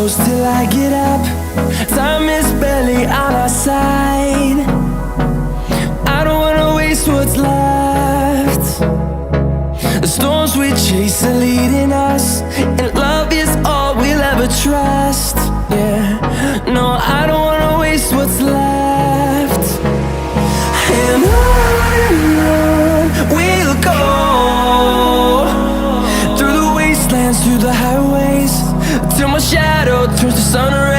close till I get up. Time is barely on our side. I don't wanna waste what's left. The storms we chase are leading us, and love is all we'll ever trust. Yeah, no, I don't wanna waste what's left. And on we'll go, through the wastelands, through the highways, till my shadow turns to sun rays.